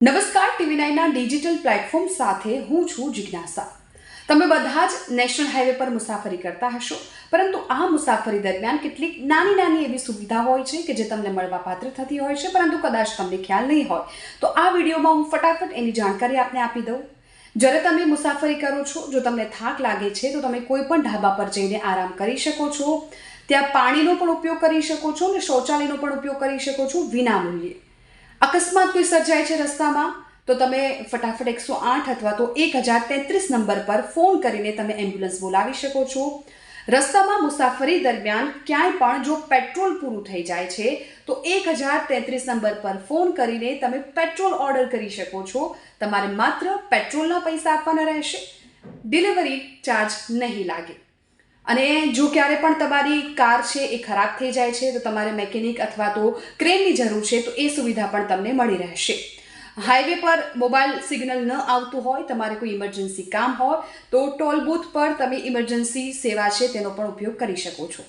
નમસ્કાર ટીવી9ના digital platform સાથે હું છું જિજ્ઞાસા। તમે બધા જ નેશનલ હાઈવે પર મુસાફરી કરતા હશો, પરંતુ આ મુસાફરી દરમિયાન કેટલીક નાની એવી સુવિધા હોય છે કે જે તમને મળવાપાત્ર થતી હોય છે, પરંતુ કદાચ તમને ખ્યાલ નહીં હોય। તો આ વિડીયોમાં હું ફટાફટ એની જાણકારી આપને આપી દઉં। જ્યારે તમે મુસાફરી કરો છો, જો તમને થાક લાગે છે તો તમે કોઈ પણ ઢાબા પર જઈને આરામ કરી શકો છો। ત્યાં પાણીનો પણ ઉપયોગ કરી શકો છો અને શૌચાલયનો પણ ઉપયોગ કરી શકો છો વિનામૂલ્યે। અકસ્માત કોઈ સર્જાય છે રસ્તામાં તો તમે ફટાફટ 108 અથવા તો 1033 નંબર પર ફોન કરીને તમે એમ્બ્યુલન્સ બોલાવી શકો છો। રસ્તામાં મુસાફરી દરમિયાન ક્યાંય પણ જો પેટ્રોલ પૂરું થઈ જાય છે તો 1033 નંબર પર ફોન કરીને તમે પેટ્રોલ ઓર્ડર કરી શકો છો। તમારે માત્ર પેટ્રોલના પૈસા આપવાના રહેશે, ડિલિવરી ચાર્જ નહીં લાગે। અને જો ક્યારે પણ તમારી કાર છે એ ખરાબ થઈ જાય છે તો તમારે મેકેનિક અથવા તો ક્રેનની જરૂર છે તો એ સુવિધા પણ તમને મળી રહેશે। હાઈવે પર મોબાઈલ સિગ્નલ ન આવતું હોય, તમારે કોઈ ઇમરજન્સી કામ હોય તો ટોલ બૂથ પર તમે ઇમરજન્સી સેવા છે તેનો પણ ઉપયોગ કરી શકો છો।